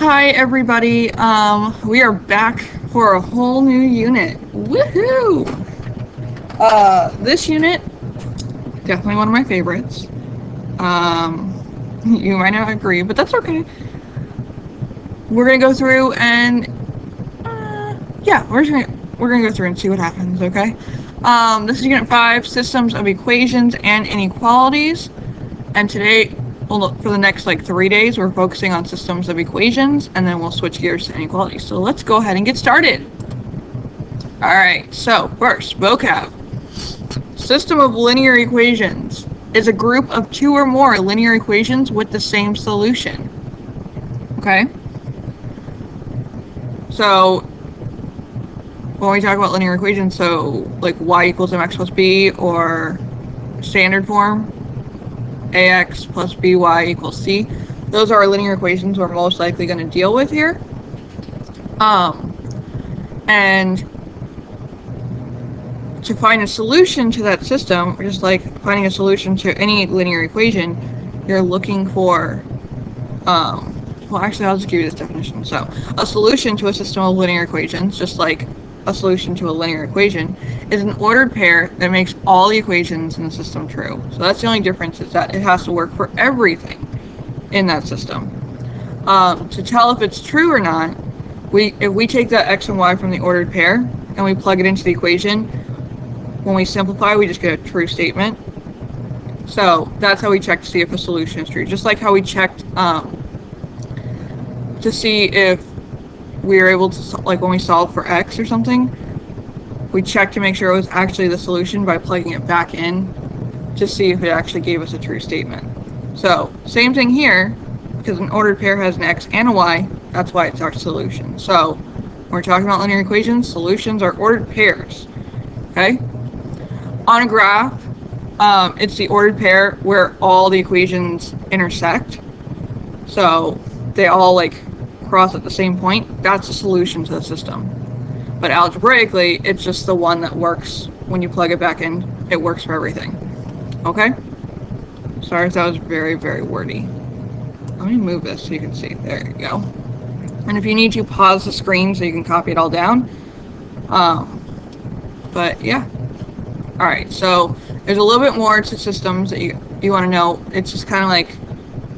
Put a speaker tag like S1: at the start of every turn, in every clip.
S1: Hi everybody, we are back for a whole new unit. Woohoo! This unit, definitely one of my favorites. You might not agree, but that's okay. We're gonna go through and, we're gonna go through and see what happens, okay? This is Unit 5, Systems of Equations and Inequalities, and today, well, for the next 3 days, we're focusing on systems of equations, and then we'll switch gears to inequalities. So let's go ahead and get started. All right, so first, vocab. System of linear equations is a group of two or more linear equations with the same solution. Okay? So when we talk about linear equations, so like y equals mx plus b, or standard form, ax plus by equals c. Those are our linear equations we're most likely going to deal with here. And to find a solution to that system, just like finding a solution to any linear equation, you're looking for, well, actually, I'll just give you this definition. So, a solution to a system of linear equations, just like a solution to a linear equation, is an ordered pair that makes all the equations in the system true. So that's the only difference, is that it has to work for everything in that system. To tell if it's true or not, if we take that x and y from the ordered pair and we plug it into the equation, when we simplify, we just get a true statement. So that's how we check to see if a solution is true. Just like how we checked to see if we are able to, like when we solve for x or something, we check to make sure it was actually the solution by plugging it back in to see if it actually gave us a true statement. So same thing here, because an ordered pair has an x and a y, that's why it's our solution. So when we're talking about linear equations, solutions are ordered pairs. Okay? On a graph, it's the ordered pair where all the equations intersect. So they all cross at the same point. That's a solution to the system. But algebraically, it's just the one that works when you plug it back in. It works for everything. Okay? Sorry if that was very, very wordy. Let me move this so you can see. There you go. And if you need to, pause the screen so you can copy it all down. But yeah. Alright, so there's a little bit more to systems that you want to know. It's just kind of like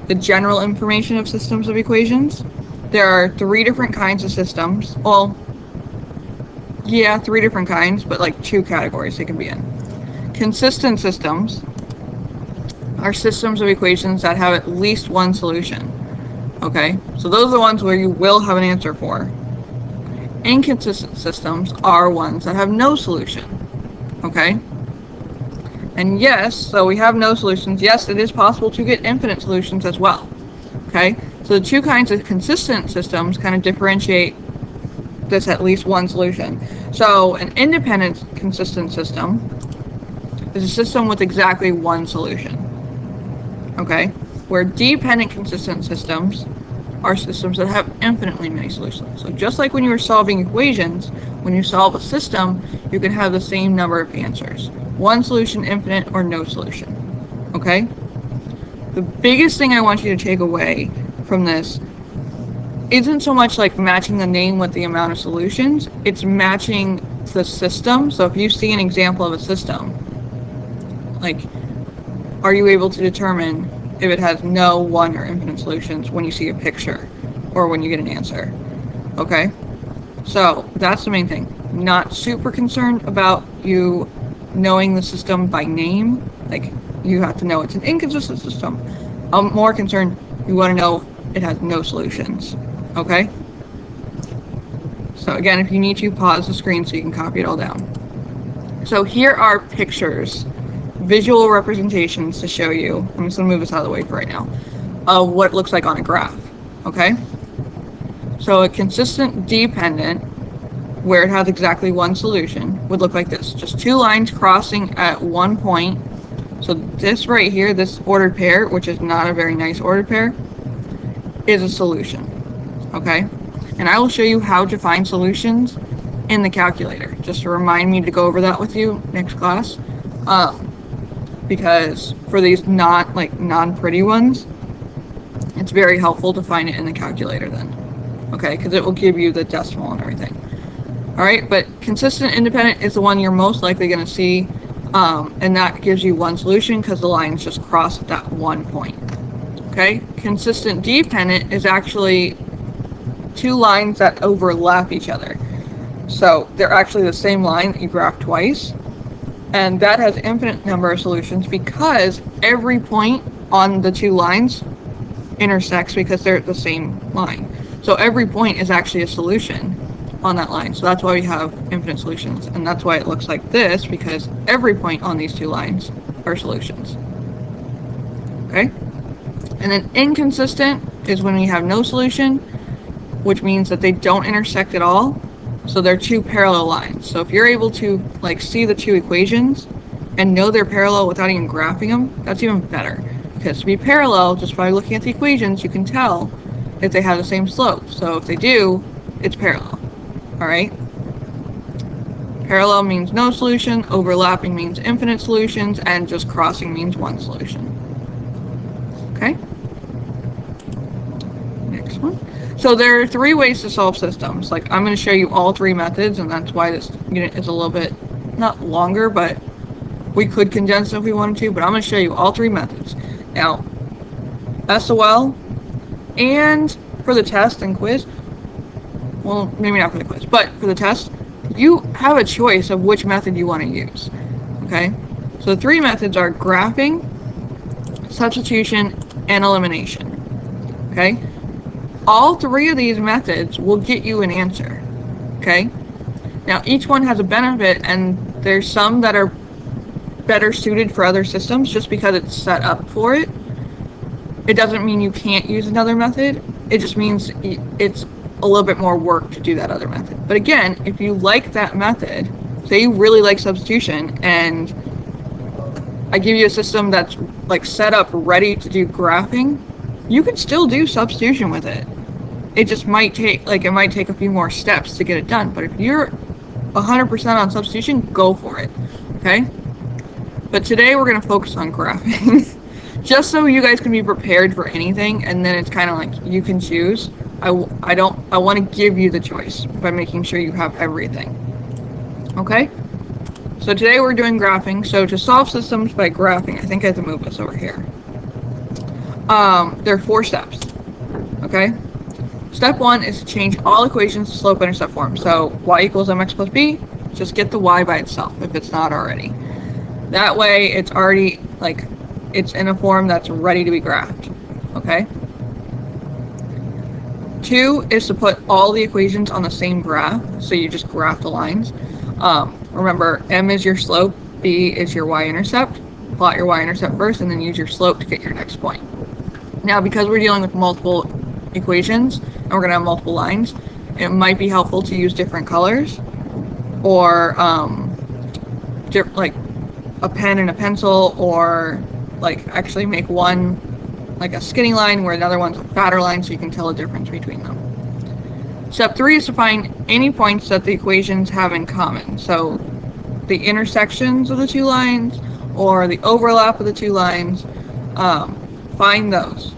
S1: the general information of systems of equations. There are 3 different kinds of systems. Well, yeah, 3 different kinds, but 2 categories they can be in. Consistent systems are systems of equations that have at least one solution. Okay, so those are the ones where you will have an answer for. Inconsistent systems are ones that have no solution. Okay? And yes, so we have no solutions. Yes, it is possible to get infinite solutions as well. Okay? So the 2 kinds of consistent systems kind of differentiate this at least one solution. So an independent consistent system is a system with exactly one solution. Okay? Where dependent consistent systems are systems that have infinitely many solutions. So just like when you were solving equations, when you solve a system, you can have the same number of answers. One solution, infinite, or no solution. Okay? The biggest thing I want you to take away from this isn't so much matching the name with the amount of solutions, it's matching the system. So if you see an example of a system, are you able to determine if it has no, one, or infinite solutions when you see a picture or when you get an answer? Okay? So that's the main thing. Not super concerned about you knowing the system by name. You have to know it's an inconsistent system. I'm more concerned you want to know it has no solutions. Okay? So again, if you need to, pause the screen so you can copy it all down. So here are pictures, visual representations to show you. I'm just going to move this out of the way for right now, of what it looks like on a graph. Okay? So a consistent dependent, where it has exactly one solution, would look like this. Just 2 lines crossing at one point. So this right here, this ordered pair, which is not a very nice ordered pair, is a solution. Okay? And I will show you how to find solutions in the calculator, just to remind me to go over that with you next class. Because for these non-pretty ones, it's very helpful to find it in the calculator then. okay, because it will give you the decimal and everything. All right, but consistent independent is the one you're most likely going to see, and that gives you one solution because the lines just cross at that one point. Okay, consistent dependent is actually two lines that overlap each other. So they're actually the same line that you graph twice, and that has infinite number of solutions because every point on the two lines intersects because they're the same line. So every point is actually a solution on that line. So that's why we have infinite solutions, and that's why it looks like this, because every point on these two lines are solutions. Okay? And then inconsistent is when we have no solution, which means that they don't intersect at all. So they're two parallel lines. So if you're able to like see the two equations and know they're parallel without even graphing them, that's even better. Because to be parallel, just by looking at the equations, you can tell if they have the same slope. So if they do, it's parallel. All right? Parallel means no solution, overlapping means infinite solutions, and just crossing means one solution. Okay? Next one. So there are three ways to solve systems. Like, I'm going to show you all three methods, and that's why this unit is a little bit, not longer, but we could condense it if we wanted to, but I'm going to show you all three methods. Now, SOL, and for the test and quiz, well, maybe not for the quiz, but for the test, you have a choice of which method you want to use, okay? So the three methods are graphing, substitution, and elimination, okay? All three of these methods will get you an answer, okay? Now, each one has a benefit, and there's some that are better suited for other systems just because it's set up for it. It doesn't mean you can't use another method. It just means it's a little bit more work to do that other method. But again, if you like that method, say you really like substitution, and I give you a system that's like set up ready to do graphing, you can still do substitution with it. It just might take, like, it might take a few more steps to get it done. But if you're 100% on substitution, go for it, okay? But today we're going to focus on graphing. Just so you guys can be prepared for anything, and then it's kind of like you can choose. I want to give you the choice by making sure you have everything. Okay? So today we're doing graphing. So to solve systems by graphing, I think I have to move this over here. There are 4 steps. Okay? Step 1 is to change all equations to slope-intercept form. So y equals mx plus b, just get the y by itself if it's not already. That way it's already, like, it's in a form that's ready to be graphed. Okay? 2 is to put all the equations on the same graph, so you just graph the lines. Remember, m is your slope, b is your y-intercept. Plot your y-intercept first, and then use your slope to get your next point. Now, because we're dealing with multiple equations, and we're going to have multiple lines, it might be helpful to use different colors, or like a pen and a pencil, or like actually make one like a skinny line where another one's a fatter line, so you can tell the difference between them. Step 3 is to find any points that the equations have in common. So the intersections of the two lines or the overlap of the two lines, find those.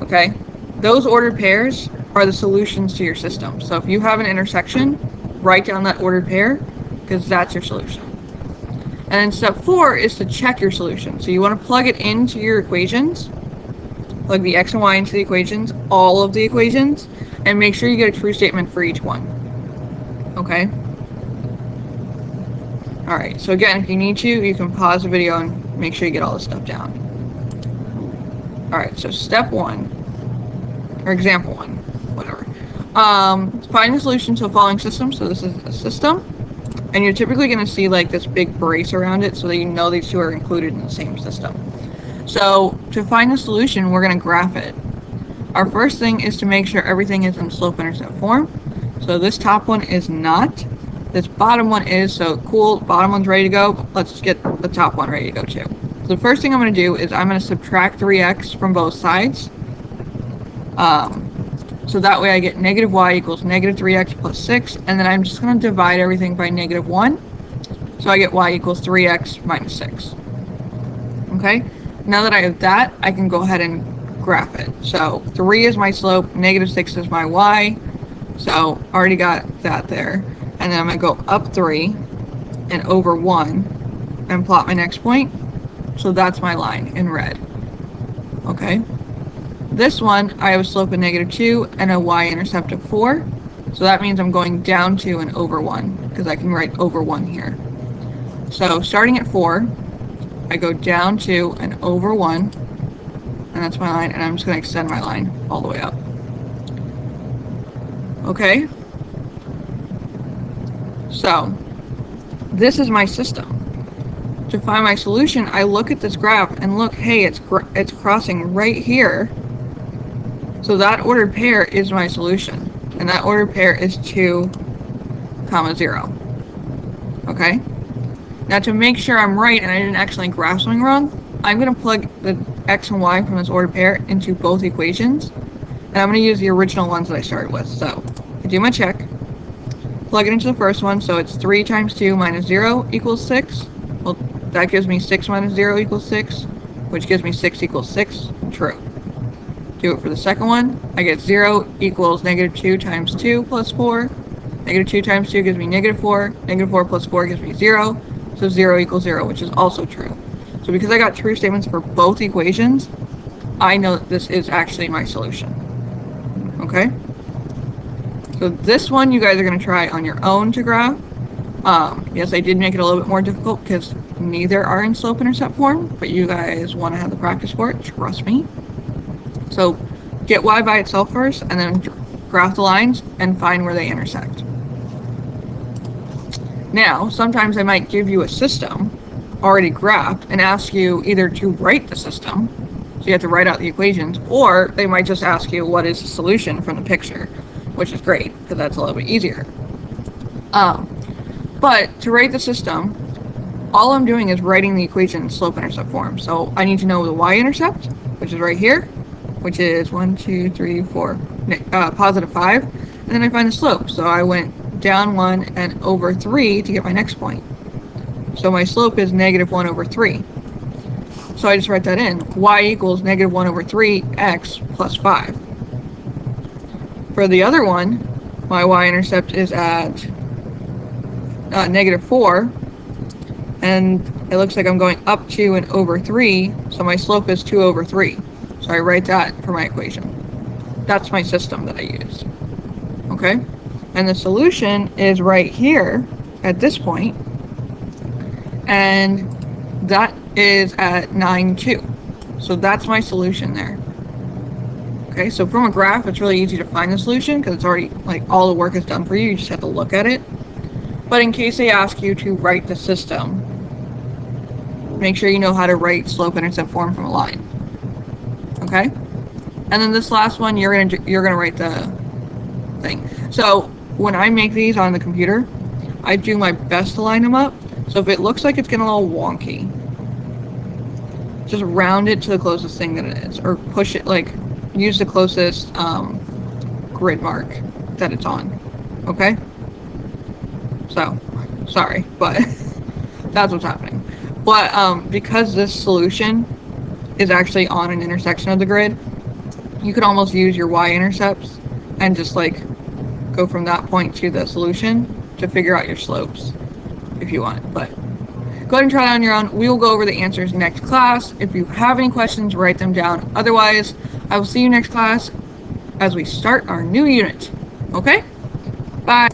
S1: Okay? Those ordered pairs are the solutions to your system. So if you have an intersection, write down that ordered pair, because that's your solution. And then step 4 is to check your solution. So you want to plug it into your equations, plug the x and y into the equations, all of the equations, and make sure you get a true statement for each one. Okay? Alright, so again, if you need to, you can pause the video and make sure you get all this stuff down. Alright, so step 1, or example 1, whatever. Find the solution to a following system. So this is a system, and you're typically going to see like this big brace around it so that you know these two are included in the same system. So to find the solution, we're going to graph it. Our first thing is to make sure everything is in slope-intercept form. So this top one is not. This bottom one is. So cool, bottom one's ready to go. Let's get the top one ready to go too. So the first thing I'm going to do is I'm going to subtract 3x from both sides. So that way I get negative y equals negative 3x plus 6, and then I'm just going to divide everything by negative 1. So I get y equals 3x minus 6. Okay? Now that I have that, I can go ahead and graph it. So 3 is my slope, negative 6 is my y. So already got that there. And then I'm going to go up 3 and over 1 and plot my next point. So that's my line in red. Okay. This one, I have a slope of -2 and a y-intercept of 4. So that means I'm going down 2 and over 1, because I can write over 1 here. So starting at 4, I go down 2 and over 1, and that's my line, and I'm just going to extend my line all the way up. Okay? So, this is my system. To find my solution, I look at this graph and look, hey, it's crossing right here. So that ordered pair is my solution. And that ordered pair is 2, 0. Okay? Now to make sure I'm right and I didn't actually graph something wrong, I'm going to plug the x and y from this ordered pair into both equations. And I'm going to use the original ones that I started with. So, I do my check. Plug it into the first one, so it's 3 times 2 minus 0 equals 6. Well, that gives me 6 minus 0 equals 6, which gives me 6 equals 6. True. Do it for the second one. I get 0 equals -2 times 2 plus 4. -2 times 2 gives me -4. -4 plus 4 gives me 0. So 0 equals 0, which is also true. So because I got true statements for both equations, I know that this is actually my solution. Okay? So this one you guys are going to try on your own to graph. Yes, I did make it a little bit more difficult because neither are in slope-intercept form, but you guys want to have the practice for it, trust me. So get y by itself first, and then graph the lines and find where they intersect. Now, sometimes I might give you a system already graphed and ask you either to write the system, so you have to write out the equations, or they might just ask you what is the solution from the picture, which is great, because that's a little bit easier. But to write the system, all I'm doing is writing the equation in slope-intercept form. So I need to know the y-intercept, which is right here, which is 1, 2, 3, 4, positive 5, and then I find the slope. So I went down 1 and over 3 to get my next point. So my slope is -1 over 3. So I just write that in. Y equals -1 over 3 x plus 5. For the other one, my y-intercept is at -4, and it looks like I'm going up 2 and over 3, so my slope is 2 over 3. So I write that for my equation. That's my system that I use. Okay? And the solution is right here at this point, and that is at 9, 2. So that's my solution there. Okay, so from a graph, it's really easy to find the solution because it's already, like, all the work is done for you. You just have to look at it. But in case they ask you to write the system, make sure you know how to write slope-intercept form from a line. Okay? And then this last one, you're gonna write the thing. So when I make these on the computer, I do my best to line them up. So if it looks like it's getting a little wonky, just round it to the closest thing that it is, or push it, like, use the closest grid mark that it's on. Okay? So, sorry, but that's what's happening. But because this solution is actually on an intersection of the grid, you could almost use your y-intercepts and just, like, go from that point to the solution to figure out your slopes if you want. But go ahead and try it on your own. We will go over the answers next class. If you have any questions, write them down. Otherwise, I will see you next class as we start our new unit. Okay? Bye.